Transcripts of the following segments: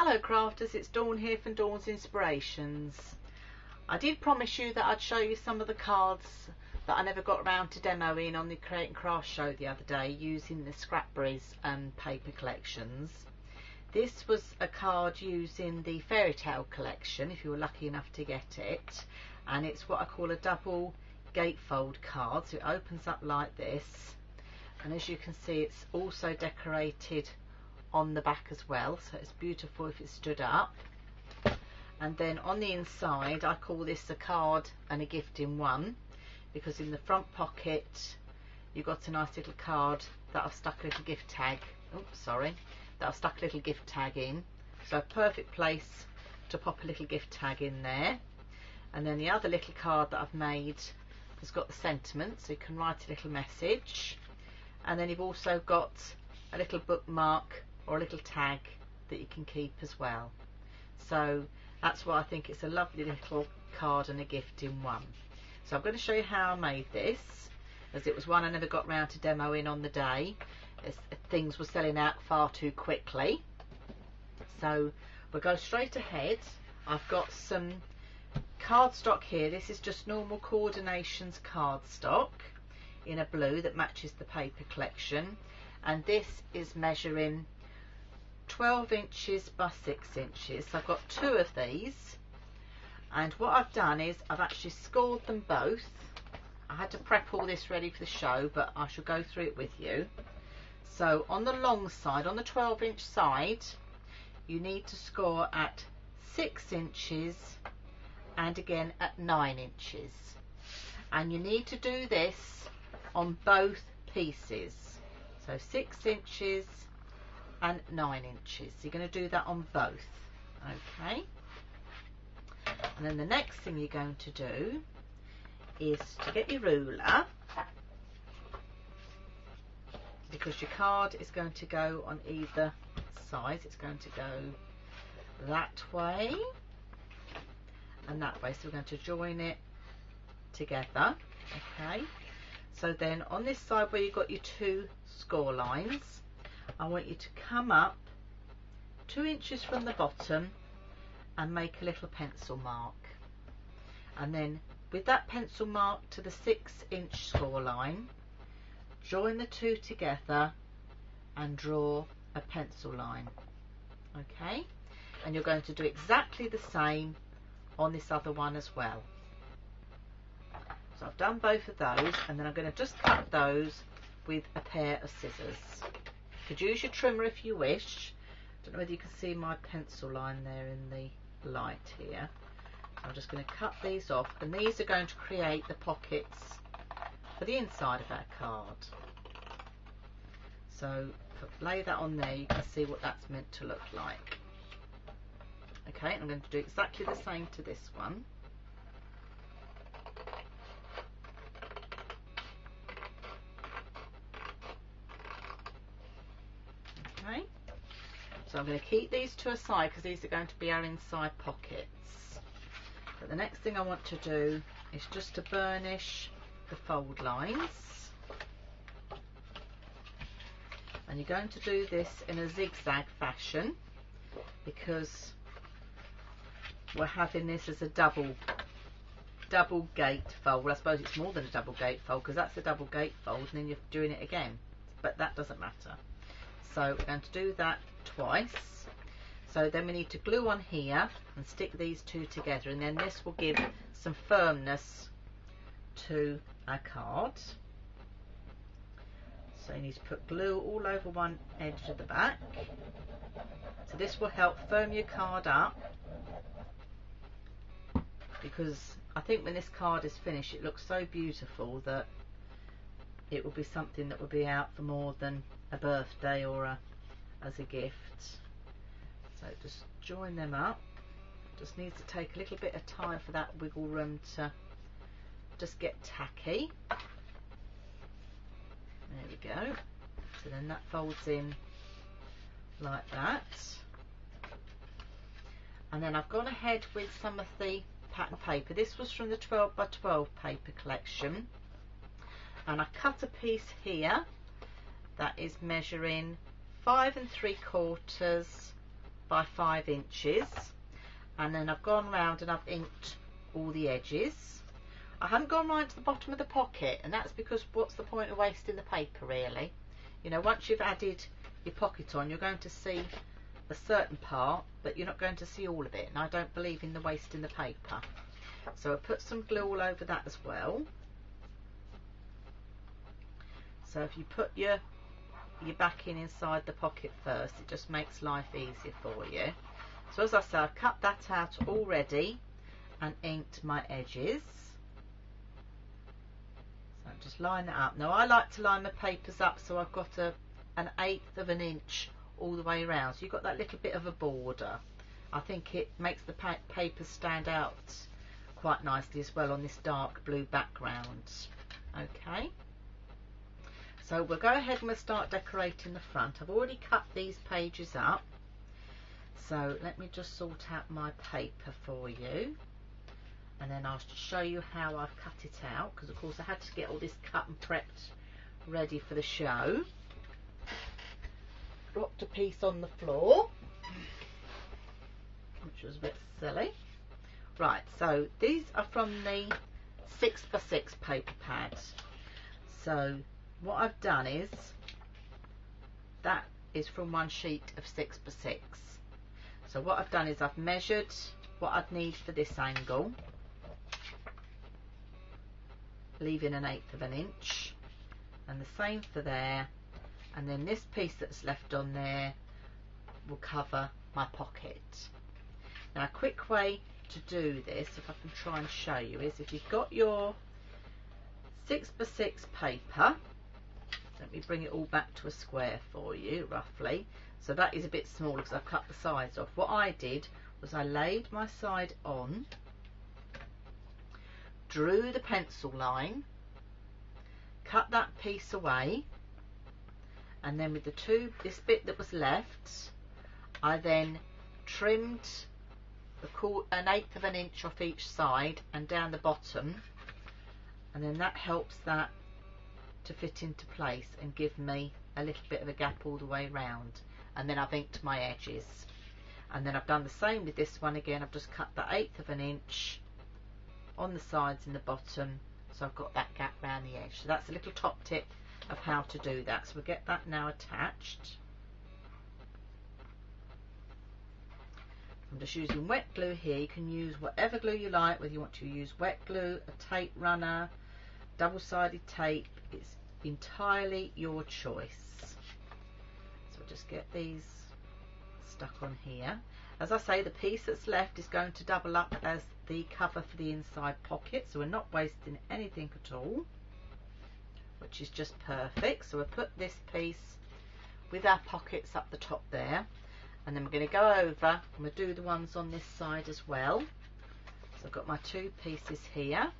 Hello crafters, it's Dawn here from Dawn's Inspirations. I did promise you that I'd show you some of the cards that I never got around to demoing on the Create and Craft show the other day using the ScrapBerry's paper collections. This was a card using the Fairy Tale collection, if you were lucky enough to get it, and it's what I call a Double Gatefold card, so it opens up like this, and as you can see it's also decorated on the back as well, so it's beautiful if it's stood up. And then on the inside I call this a card and a gift in one, because in the front pocket you've got a nice little card that I've stuck a little gift tag, that I've stuck a little gift tag in, so a perfect place to pop a little gift tag in there. And then the other little card that I've made has got the sentiment, so you can write a little message, and then you've also got a little bookmark or a little tag that you can keep as well. So that's why I think it's a lovely little card and a gift in one. So I'm going to show you how I made this, as it was one I never got round to demoing on the day, as things were selling out far too quickly. So we'll go straight ahead. I've got some cardstock here. This is just normal Coordinations cardstock in a blue that matches the paper collection, and this is measuring 12 inches by 6 inches. So I've got two of these, and what I've done is I've actually scored them both. I had to prep all this ready for the show, but I shall go through it with you. So on the long side, on the 12-inch side, you need to score at 6 inches and again at 9 inches, and you need to do this on both pieces, so 6 inches and 9 inches. So you're going to do that on both, okay? And then the next thing you're going to do is to get your ruler, because your card is going to go on either side. It's going to go that way and that way, so we're going to join it together, okay? So then on this side where you've got your two score lines, I want you to come up 2 inches from the bottom and make a little pencil mark, and then with that pencil mark to the 6-inch score line, join the two together and draw a pencil line, okay? And you're going to do exactly the same on this other one as well. So I've done both of those, and then I'm going to just cut those with a pair of scissors. You could use your trimmer if you wish. I don't know whether you can see my pencil line there in the light here. I'm just going to cut these off, and these are going to create the pockets for the inside of our card. So lay that on there, you can see what that's meant to look like. Okay, I'm going to do exactly the same to this one. Okay, so I'm going to keep these to a side because these are going to be our inside pockets. But the next thing I want to do is just to burnish the fold lines, and you're going to do this in a zigzag fashion because we're having this as a double gatefold. Well, I suppose it's more than a double gatefold because that's a double gatefold and then you're doing it again, but that doesn't matter. So we're going to do that twice. So then we need to glue on here and stick these two together, and then this will give some firmness to our card. So you need to put glue all over one edge of the back. So this will help firm your card up, because I think when this card is finished it looks so beautiful that it will be something that will be out for more than a birthday or as a gift. So just join them up. Just needs to take a little bit of time for that wiggle room to just get tacky. There we go. So then that folds in like that, and then I've gone ahead with some of the pattern paper. This was from the 12 by 12 paper collection, and I cut a piece here that is measuring 5 3/4 by 5 inches, and then I've gone round and I've inked all the edges. I haven't gone right to the bottom of the pocket, and that's because what's the point of wasting the paper, really? You know, once you've added your pocket on, you're going to see a certain part, but you're not going to see all of it, and I don't believe in the wasting the paper. So I put some glue all over that as well. So if you put your backing inside the pocket first, it just makes life easier for you. So as I say, I've cut that out already and inked my edges. So just line that up. Now I like to line my papers up so I've got an 1/8 of an inch all the way around, so you've got that little bit of a border. I think it makes the paper stand out quite nicely as well on this dark blue background. Okay, so we'll go ahead and we'll start decorating the front. I've already cut these pages up, so let me just sort out my paper for you, and then I'll show you how I've cut it out, because of course I had to get all this cut and prepped ready for the show. Dropped a piece on the floor, which was a bit silly. Right, so these are from the 6x6 paper pad. So what I've done is, that is from one sheet of 6x6. So what I've done is I've measured what I'd need for this angle, leaving an 1/8 of an inch, and the same for there, and then this piece that's left on there will cover my pocket. Now a quick way to do this, if I can try and show you, is if you've got your 6x6 paper, let me bring it all back to a square for you roughly. So that is a bit smaller because I've cut the sides off. What I did was I laid my side on, drew the pencil line, cut that piece away, and then with this bit that was left, I then trimmed an 1/8 of an inch off each side and down the bottom, and then that helps that to fit into place and give me a little bit of a gap all the way round. And then I've inked my edges, and then I've done the same with this one again. I've just cut the 1/8 of an inch on the sides and the bottom, so I've got that gap round the edge. So that's a little top tip of how to do that. So we'll get that now attached. I'm just using wet glue here. You can use whatever glue you like, whether you want to use wet glue, a tape runner, double-sided tape. It's entirely your choice. So we'll just get these stuck on here. As I say, the piece that's left is going to double up as the cover for the inside pocket, so we're not wasting anything at all, which is just perfect. So we'll put this piece with our pockets up the top there, and then we're going to go over and we'll do the ones on this side as well. So I've got my 2 pieces here.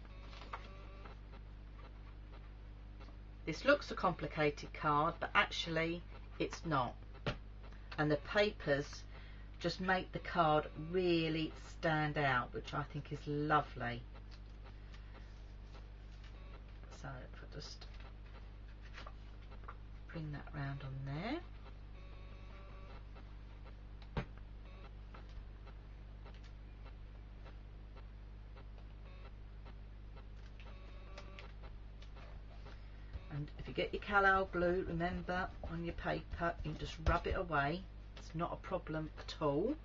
This looks a complicated card, but actually it's not, and the papers just make the card really stand out, which I think is lovely. So if I just bring that round on there. And if you get your Cal glue, remember on your paper, you can just rub it away. It's not a problem at all.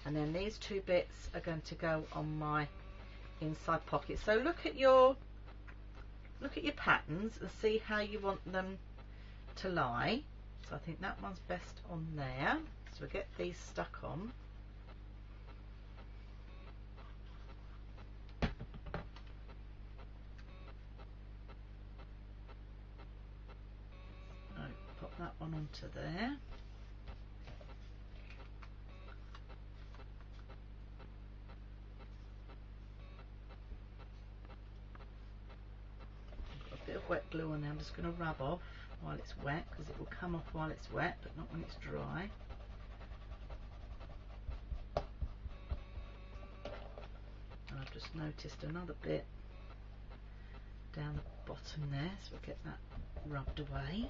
And then these 2 bits are going to go on my inside pocket. So look at your patterns and see how you want them to lie. So I think that one's best on there. So we'll get these stuck on. Pop that one onto there. I've got a bit of wet glue on there. I'm just going to rub off while it's wet, because it will come off while it's wet, but not when it's dry. And I've just noticed another bit down the bottom there, so we'll get that rubbed away.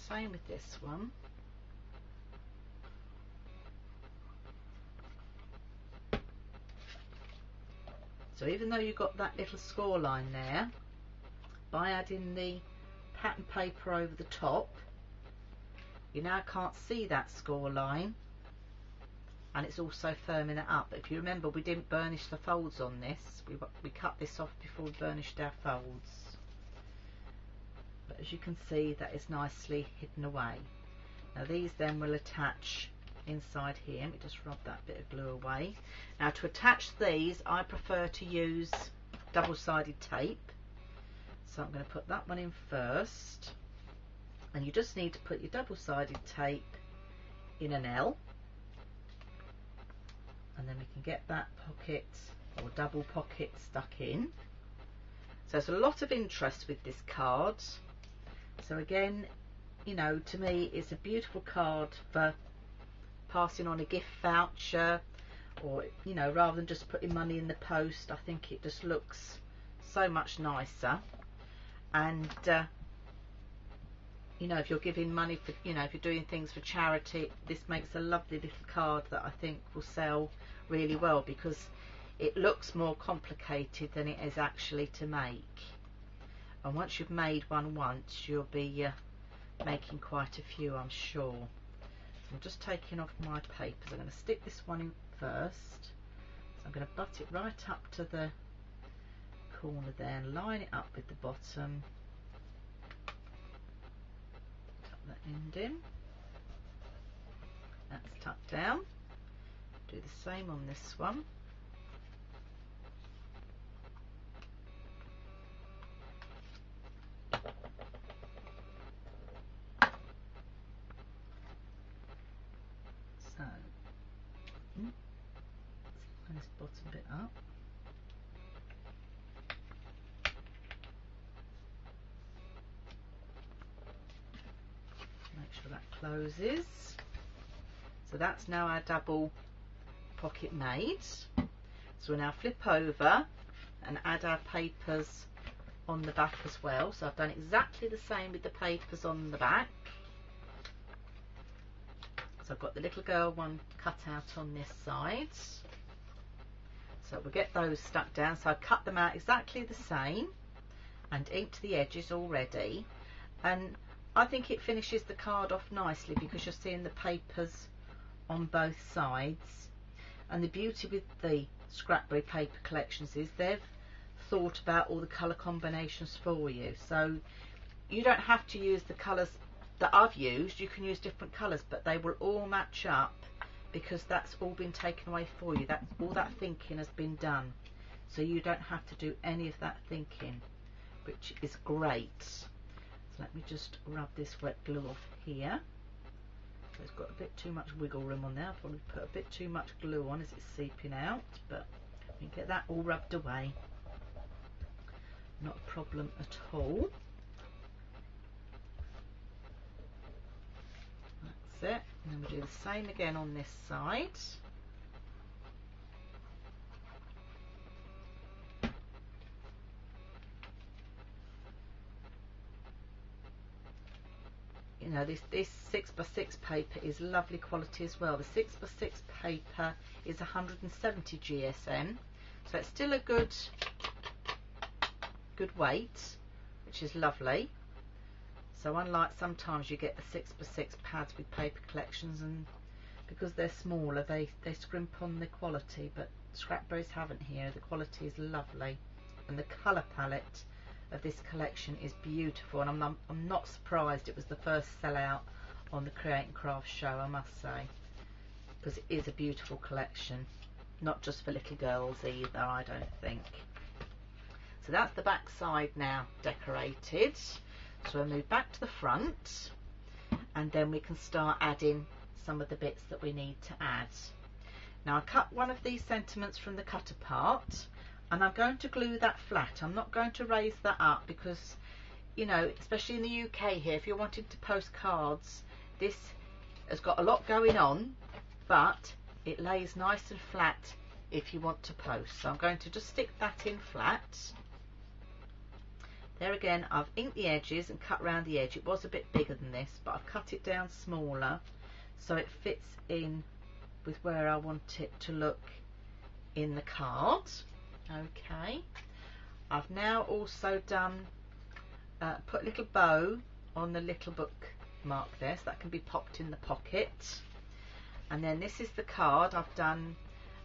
same with this one. So even though you've got that little score line there, by adding the pattern paper over the top, you now can't see that score line, and it's also firming it up. If you remember, we didn't burnish the folds on this. We cut this off before we burnished our folds. But as you can see, that is nicely hidden away. Now these then will attach inside here. Let me just rub that bit of glue away. Now to attach these, I prefer to use double-sided tape. So I'm going to put that one in first. And you just need to put your double-sided tape in an L. And then we can get that pocket or double pocket stuck in. So there's a lot of interest with this card. So again, you know, to me it's a beautiful card for passing on a gift voucher, or, you know, rather than just putting money in the post. I think it just looks so much nicer. And you know, if you're giving money for, you know, if you're doing things for charity, this makes a lovely little card that I think will sell really well, because it looks more complicated than it is actually to make. And once you've made one once, you'll be making quite a few, I'm sure. So I'm just taking off my papers. I'm going to stick this one in first. So I'm going to butt it right up to the corner there and line it up with the bottom. Tuck that end in. That's tucked down. Do the same on this one. So, line this bottom bit up. Make sure that closes. So that's now our double pocket made. So we'll now flip over and add our papers on the back as well. So I've done exactly the same with the papers on the back. So I've got the little girl one cut out on this side. So we'll get those stuck down. So I cut them out exactly the same and inked the edges already. And I think it finishes the card off nicely because you're seeing the papers on both sides. And the beauty with the ScrapBerry paper collections is they've thought about all the colour combinations for you. So you don't have to use the colours that I've used. You can use different colours, but they will all match up because that's all been taken away for you. That all that thinking has been done, so you don't have to do any of that thinking, which is great. So let me just rub this wet glue off here. So it's got a bit too much wiggle room on there. I'll probably put a bit too much glue on as it's seeping out, but we can get that all rubbed away. Not a problem at all. That's it. And then we'll do the same again on this side. You know, this 6x6 paper is lovely quality as well. The 6x6 paper is 170 GSM, so it's still a good weight, which is lovely. So unlike sometimes you get the 6x6 pads with paper collections, and because they're smaller they scrimp on the quality, but ScrapBerry's haven't here. The quality is lovely, and the colour palette of this collection is beautiful, and I'm not surprised it was the first sellout on the Create and Craft show, I must say, because it is a beautiful collection, not just for little girls either, I don't think. So that's the back side now decorated. So we'll move back to the front, and then we can start adding some of the bits that we need to add. Now I cut one of these sentiments from the cut apart, and I'm going to glue that flat. I'm not going to raise that up because, you know, especially in the UK here, if you're wanting to post cards, this has got a lot going on, but it lays nice and flat if you want to post. So I'm going to just stick that in flat. There again, I've inked the edges and cut around the edge. It was a bit bigger than this, but I've cut it down smaller so it fits in with where I want it to look in the card. Okay, I've now also done put a little bow on the little bookmark there, so that can be popped in the pocket. And then this is the card. I've done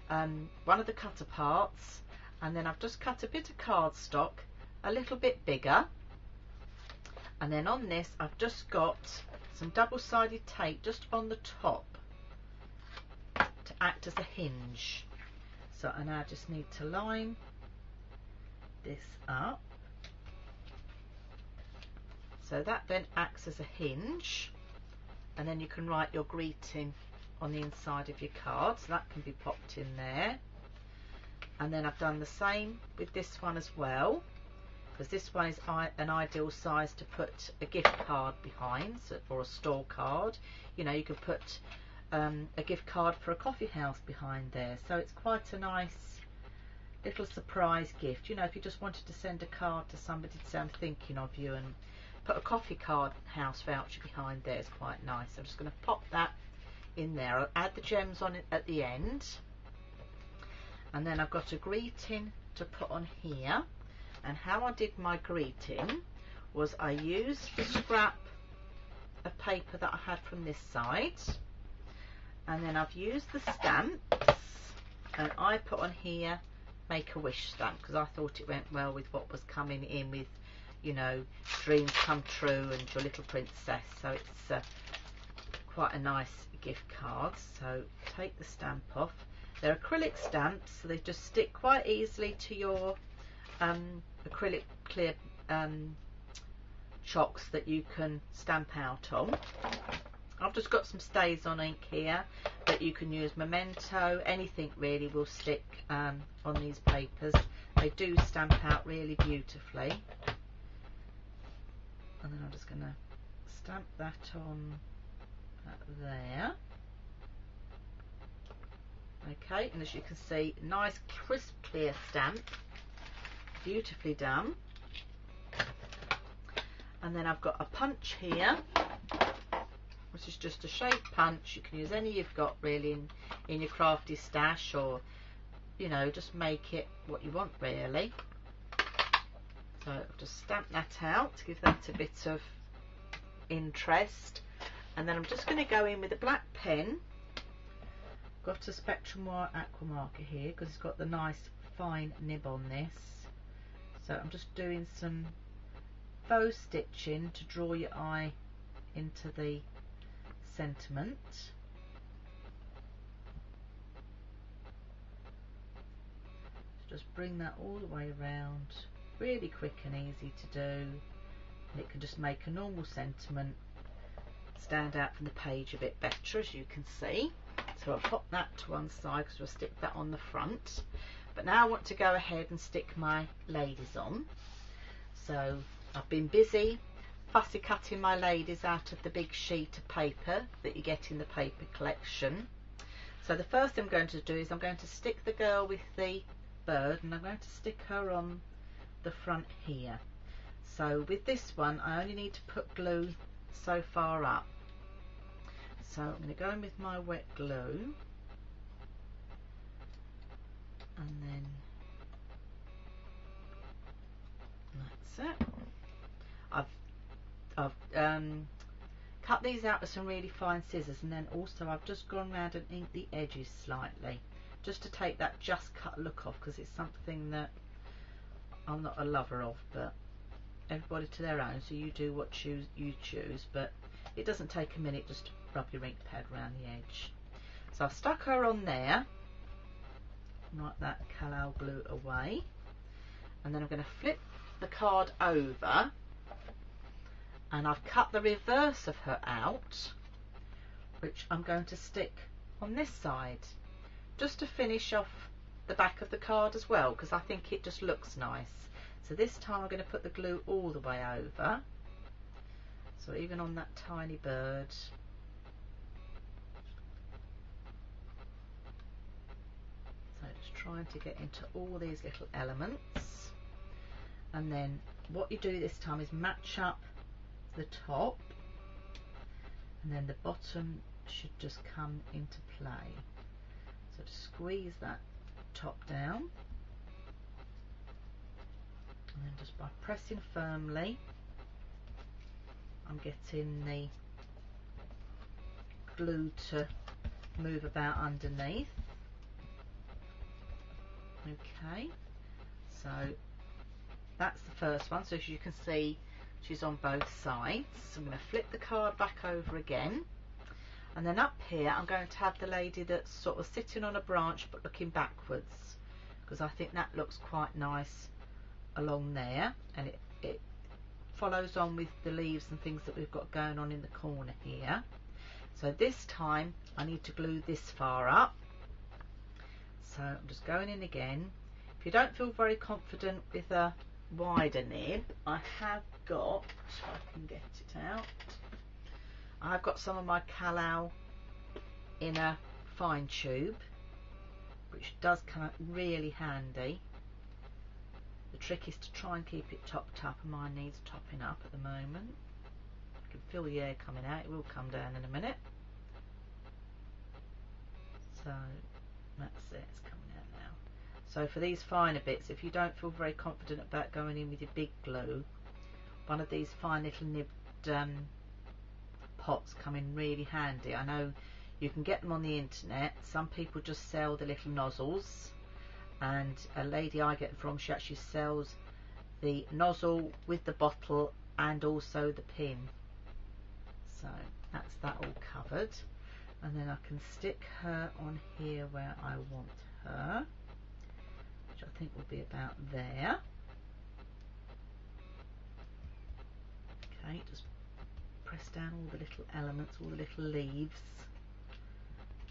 one of the cutter parts, and then I've just cut a bit of cardstock a little bit bigger, and then on this I've just got some double-sided tape just on the top to act as a hinge. So I now just need to line this up, so that then acts as a hinge, and then you can write your greeting on the inside of your card, so that can be popped in there. And then I've done the same with this one as well, because this one is an ideal size to put a gift card behind, so, or a store card. You know, you could put a gift card for a coffee house behind there, so it's quite a nice little surprise gift. You know, if you just wanted to send a card to somebody to say I'm thinking of you, and put a coffee card house voucher behind there, is quite nice. I'm just going to pop that in there. I'll add the gems on it at the end, and then I've got a greeting to put on here. And how I did my greeting was I used the scrap of paper that I had from this side, and then I've used the stamps, and I put on here Make-A-Wish stamp, because I thought it went well with what was coming in with, you know, dreams come true and your little princess. So it's quite a nice gift card. So take the stamp off. They're acrylic stamps, so they just stick quite easily to your acrylic clear chocks that you can stamp out on. I've just got some stays on ink here, but you can use memento, anything really will stick on these papers. They do stamp out really beautifully. And then I'm just going to stamp that on there. Okay, and as you can see, nice crisp clear stamp, beautifully done. And then I've got a punch here, which is just a shape punch. You can use any you've got really in your crafty stash, or, you know, just make it what you want really. So I'll just stamp that out to give that a bit of interest. And then I'm just going to go in with a black pen. Got a Spectrum Wire aqua marker here because it's got the nice fine nib on this. So I'm just doing some faux stitching to draw your eye into the sentiment. Just bring that all the way around. Really quick and easy to do, and it can just make a normal sentiment stand out from the page a bit better, as you can see. So I'll pop that to one side because we'll stick that on the front. But now I want to go ahead and stick my ladies on. So I've been busy fussy cutting my ladies out of the big sheet of paper that you get in the paper collection. So the first thing I'm going to do is I'm going to stick the girl with the bird, and I'm going to stick her on the front here. So with this one I only need to put glue so far up. So I'm going to go in with my wet glue, and then that's it. I've cut these out with some really fine scissors, and then also I've just gone around and inked the edges slightly just to take that just cut look off, because it's something that I'm not a lover of, but everybody to their own, so you do what you choose. But it doesn't take a minute just to rub your ink pad around the edge. So I've stuck her on there, like that, Cal-Al glue away, and then I'm going to flip the card over, and I've cut the reverse of her out, which I'm going to stick on this side just to finish off the back of the card as well, because I think it just looks nice. So this time I'm going to put the glue all the way over, so even on that tiny bird. So just trying to get into all these little elements, and then what you do this time is match up the top, and then the bottom should just come into play. So to squeeze that top down, and then just by pressing firmly, I'm getting the glue to move about underneath. Okay, so that's the first one. So as you can see, she's on both sides. So I'm going to flip the card back over again, and then up here I'm going to have the lady that's sort of sitting on a branch but looking backwards, because I think that looks quite nice along there, and it follows on with the leaves and things that we've got going on in the corner here. So this time I need to glue this far up, so I'm just going in again. If you don't feel very confident with a wider nib, I have got, if I can get it out, I've got some of my Kalau in a fine tube, which does come out really handy. The trick is to try and keep it topped up, and mine needs topping up at the moment. You can feel the air coming out, it will come down in a minute. So that's it, it's coming out now. So for these finer bits, if you don't feel very confident about going in with your big glue, one of these fine little nibbed pots come in really handy. I know you can get them on the internet. Some people just sell the little nozzles, and a lady I get from, she actually sells the nozzle with the bottle and also the pin. So that's that all covered, and then I can stick her on here where I want her, which I think will be about there. Okay, just press down all the little elements, all the little leaves.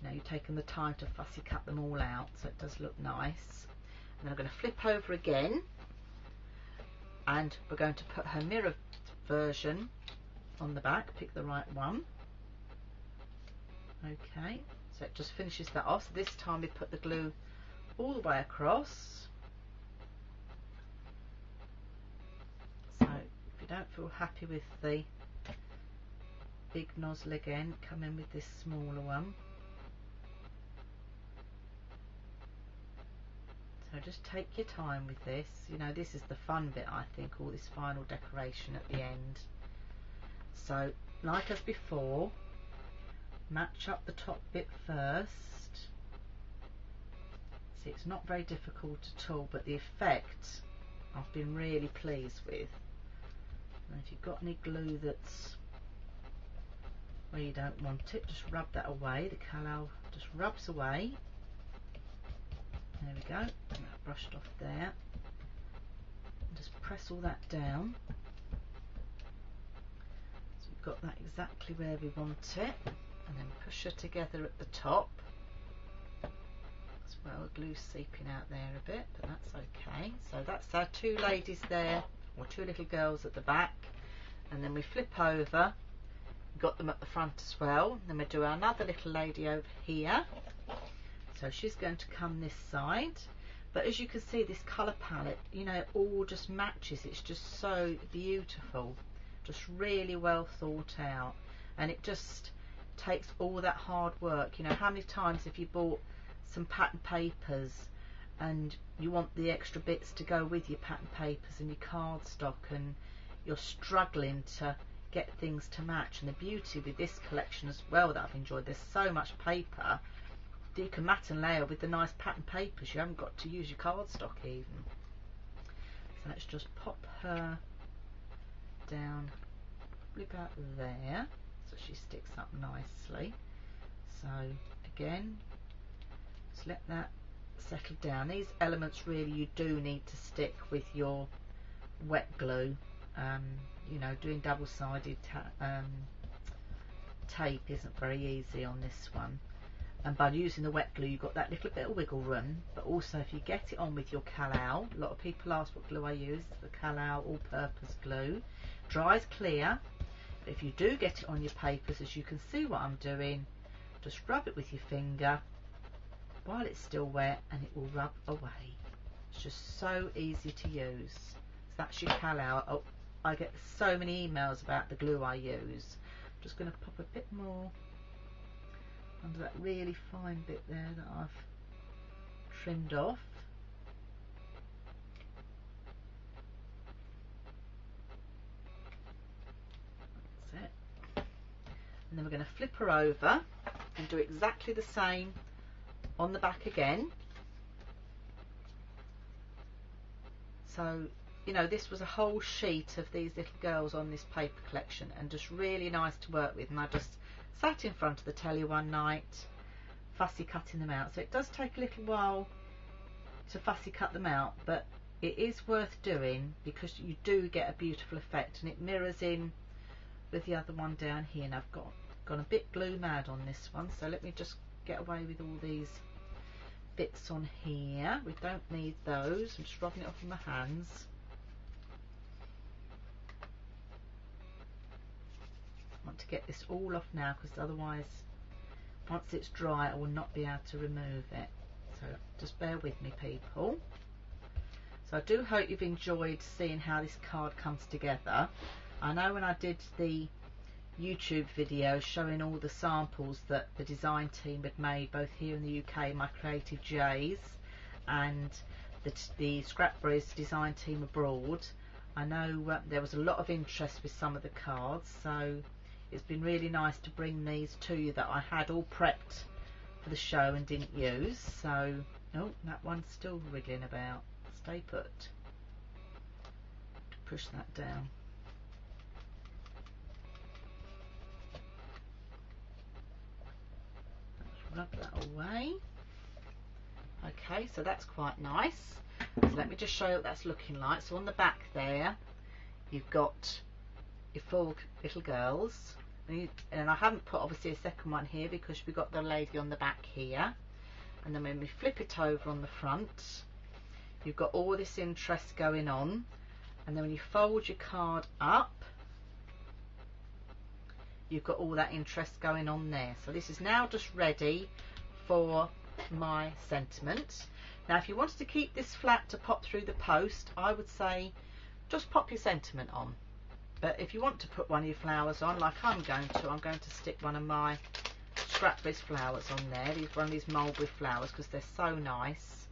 Now you've taken the time to fussy cut them all out, so it does look nice. And then I'm going to flip over again, and we're going to put her mirror version on the back. Pick the right one. Okay, so it just finishes that off. So this time we put the glue all the way across. So if you don't feel happy with the big nozzle again, come in with this smaller one. So just take your time with this. You know, this is the fun bit, I think, all this final decoration at the end. So like as before, match up the top bit first. See, it's not very difficult at all, but the effect I've been really pleased with. And if you've got any glue that's where you don't want it, just rub that away. The Kalau just rubs away. There we go, and that brushed off there. And just press all that down. So we've got that exactly where we want it, and then push her together at the top. As well, glue's seeping out there a bit, but that's okay. So that's our two ladies there, or two little girls at the back, and then we flip over. Got them at the front as well. Then we do another little lady over here. So she's going to come this side, but as you can see, this colour palette, you know, it all just matches. It's just so beautiful, just really well thought out, and it just takes all that hard work. You know, how many times have you bought some pattern papers and you want the extra bits to go with your pattern papers and your cardstock, and you're struggling to get things to match? And the beauty with this collection as well that I've enjoyed, there's so much paper that you can mat and layer with the nice pattern papers. You haven't got to use your cardstock even. So let's just pop her down probably about there, so she sticks up nicely. So again, just let that settle down. These elements really you do need to stick with your wet glue. You know, doing double-sided tape isn't very easy on this one, and by using the wet glue you've got that little bit of wiggle room. But also, if you get it on with your Kalau, a lot of people ask what glue I use. The Kalau all-purpose glue dries clear, but if you do get it on your papers, as you can see what I'm doing, just rub it with your finger while it's still wet and it will rub away. It's just so easy to use. So that's your colour. Oh, I get so many emails about the glue I use. I'm just going to pop a bit more under that really fine bit there that I've trimmed off. That's it. And then we're going to flip her over and do exactly the same on the back again. So, you know, this was a whole sheet of these little girls on this paper collection, and just really nice to work with. And I just sat in front of the telly one night, fussy cutting them out. So it does take a little while to fussy cut them out, but it is worth doing because you do get a beautiful effect, and it mirrors in with the other one down here. And I've gone a bit glue mad on this one, so let me just get away with all these bits on here. We don't need those. I'm just rubbing it off with my hands. I want to get this all off now, because otherwise once it's dry I will not be able to remove it. So just bear with me, people. So I do hope you've enjoyed seeing how this card comes together. I know when I did the YouTube video showing all the samples that the design team had made both here in the UK, my Creative J's, and the ScrapBerry's design team abroad, I know there was a lot of interest with some of the cards, so it's been really nice to bring these to you that I had all prepped for the show and didn't use. So, oh, that one's still wriggling about. Stay put. Push that down. Rub that away. Okay, so that's quite nice. So let me just show you what that's looking like. So on the back there you've got your 4 little girls, and I haven't put obviously a second one here because we've got the lady on the back here. And then when we flip it over on the front, you've got all this interest going on, and then when you fold your card up, you've got all that interest going on there. So this is now just ready for my sentiment. Now if you wanted to keep this flat to pop through the post, I would say just pop your sentiment on. But if you want to put one of your flowers on, like I'm going to stick one of my ScrapBerry's flowers on there. One of these mulberry flowers, because they're so nice.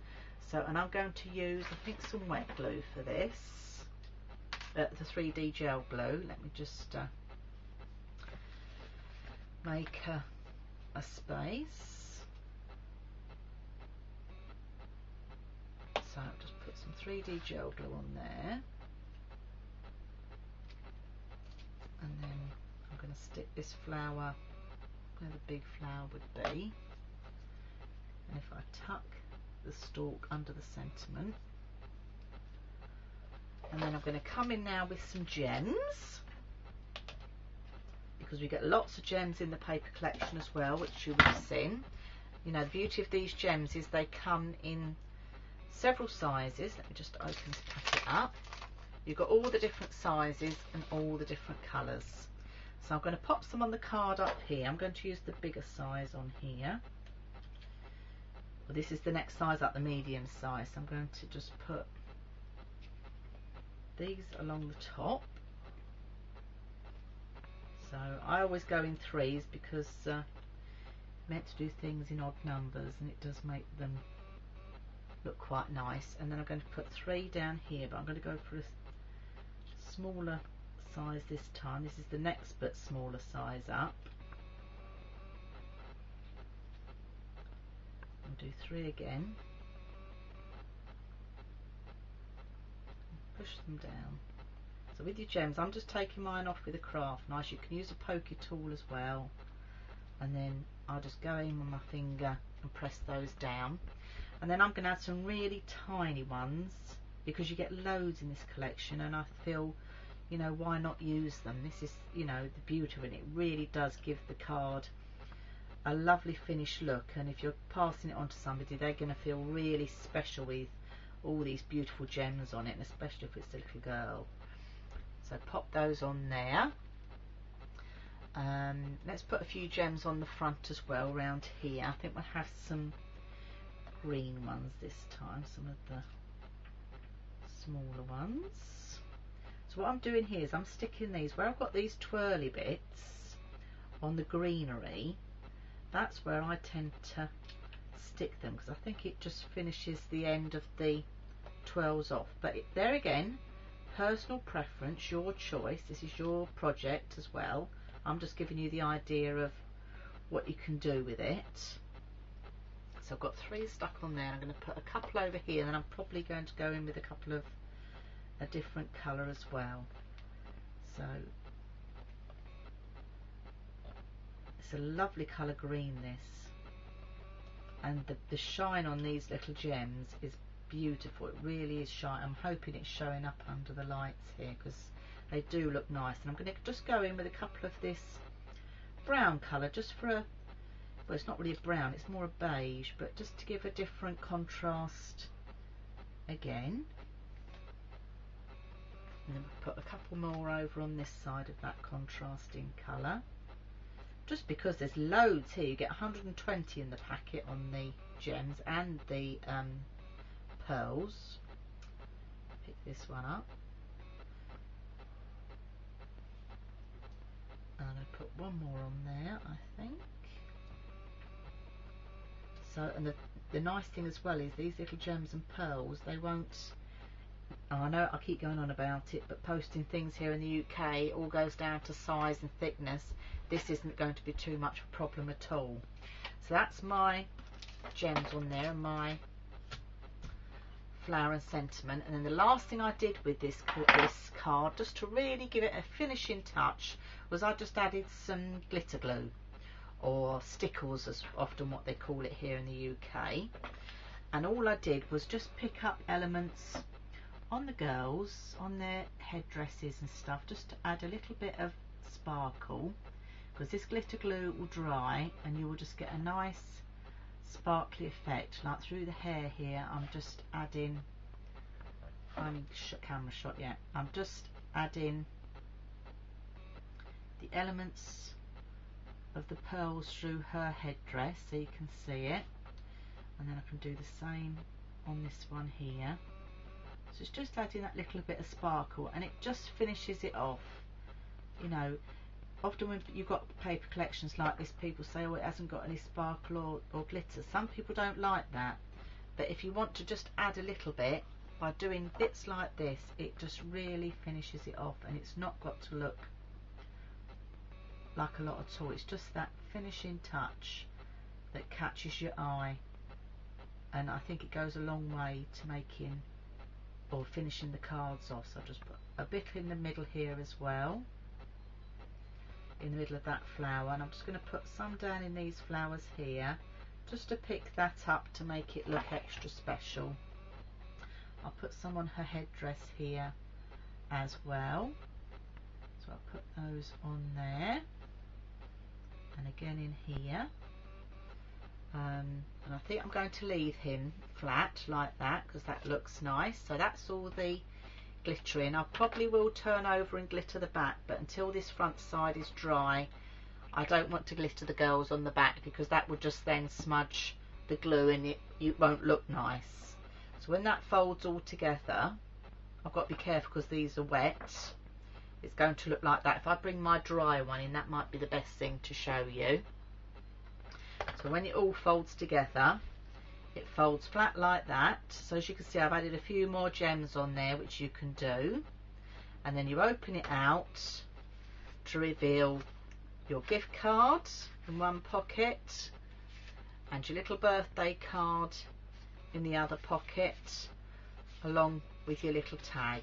So, and I'm going to use, I think, some wet glue for this, the 3D gel glue. Let me just make a space. So I'll just put some 3D gel glue on there, and then I'm going to stick this flower where the big flower would be, and if I tuck the stalk under the sentiment, and then I'm going to come in now with some gems, because we get lots of gems in the paper collection as well, which you would have seen. You know, the beauty of these gems is they come in several sizes. Let me just open this packet up. You've got all the different sizes and all the different colours. So I'm going to pop some on the card up here. I'm going to use the bigger size on here. Well, this is the next size up, the medium size. So I'm going to just put these along the top. So I always go in 3s because I'm meant to do things in odd numbers, and it does make them look quite nice. And then I'm going to put 3 down here, but I'm going to go for a smaller size this time. This is the next but smaller size up. And do 3 again. Push them down. So with your gems, I'm just taking mine off with a craft knife. You can use a pokey tool as well, and then I'll just go in with my finger and press those down. And then I'm going to add some really tiny ones, because you get loads in this collection, and I feel, you know, why not use them? This is, you know, the beauty of it. It really does give the card a lovely finished look, and if you're passing it on to somebody, they're going to feel really special with all these beautiful gems on it, and especially if it's a little girl. So pop those on there. Let's put a few gems on the front as well around here. I think we'll have some green ones this time, some of the smaller ones. So what I'm doing here is I'm sticking these where I've got these twirly bits on the greenery. That's where I tend to stick them, because I think it just finishes the end of the twirls off. But there again, personal preference, your choice. This is your project as well. I'm just giving you the idea of what you can do with it. So I've got 3 stuck on there. I'm going to put a couple over here, and then I'm probably going to go in with a couple of a different colour as well. So it's a lovely colour green, this, and the shine on these little gems is beautiful. It really is shine. I'm hoping it's showing up under the lights here, because they do look nice. And I'm going to just go in with a couple of this brown colour, just for a, well, it's not really a brown, it's more a beige, but just to give a different contrast again. And then we'll put a couple more over on this side of that contrasting colour, just because there's loads here. You get 120 in the packet on the gems and the pearls. Pick this one up, and I'm going to put one more on there, I think. So, and the nice thing as well is these little gems and pearls, they won't, I know I keep going on about it, but posting things here in the UK all goes down to size and thickness. This isn't going to be too much of a problem at all. So that's my gems on there, and my flower and sentiment. And then the last thing I did with this card, just to really give it a finishing touch, was I just added some glitter glue, or stickles as often what they call it here in the UK. And all I did was just pick up elements on the girls, on their headdresses and stuff, just to add a little bit of sparkle, because this glitter glue will dry and you will just get a nice sparkly effect. Like through the hair here, I'm just adding, camera shot, yeah, I'm just adding the elements of the pearls through her headdress so you can see it, and then I can do the same on this one here. So it's just adding that little bit of sparkle, and it just finishes it off. You know, often when you've got paper collections like this, people say, oh, it hasn't got any sparkle or glitter. Some people don't like that, but if you want to just add a little bit by doing bits like this, it just really finishes it off, and it's not got to look like a lot at all. It's just that finishing touch that catches your eye, and I think it goes a long way to making or finishing the cards off. So I've just put a bit in the middle here as well, in the middle of that flower, and I'm just going to put some down in these flowers here, just to pick that up to make it look extra special. I'll put some on her headdress here as well, so I'll put those on there, and again in here. And I think I'm going to leave him flat like that, because that looks nice. So that's all the glittering. I probably will turn over and glitter the back, but until this front side is dry, I don't want to glitter the girls on the back, because that would just then smudge the glue and it won't look nice. So when that folds all together, I've got to be careful because these are wet. It's going to look like that. If I bring my dry one in, that might be the best thing to show you. So when it all folds together, it folds flat like that. So as you can see, I've added a few more gems on there, which you can do, and then you open it out to reveal your gift card in one pocket and your little birthday card in the other pocket, along with your little tag.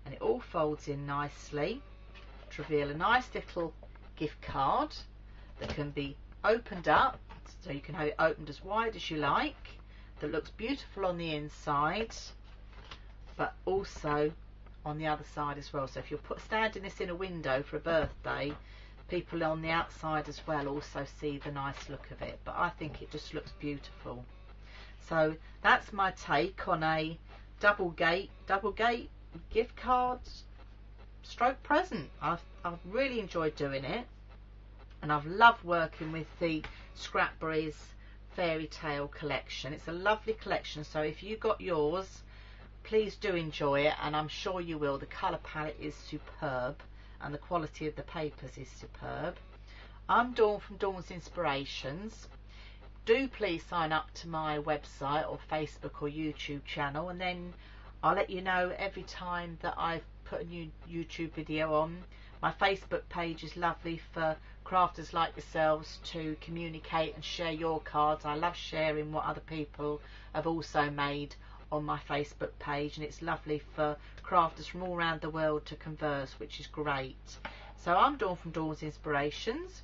And it all folds in nicely to reveal a nice little gift card that can be opened up, so you can have it opened as wide as you like, that looks beautiful on the inside, but also on the other side as well. So if you're standing this in a window for a birthday, people on the outside as well also see the nice look of it. But I think it just looks beautiful. So that's my take on a double gate gift card stroke present. I've really enjoyed doing it, and I've loved working with the ScrapBerry's fairy tale collection. It's a lovely collection, so if you got yours, Please do enjoy it, and I'm sure you will. The colour palette is superb and the quality of the papers is superb. I'm Dawn from Dawn's Inspirations. Do please sign up to my website or Facebook or YouTube channel, and then I'll let you know every time that I've put a new YouTube video on. My Facebook page is lovely for crafters like yourselves to communicate and share your cards. I love sharing what other people have also made on my Facebook page, and it's lovely for crafters from all around the world to converse, which is great. So I'm Dawn from Dawn's Inspirations.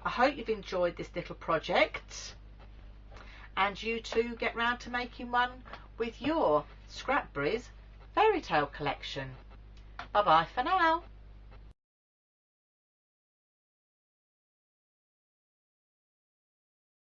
I hope you've enjoyed this little project, and you too get round to making one with your ScrapBerry's fairy tale collection. Bye bye for now.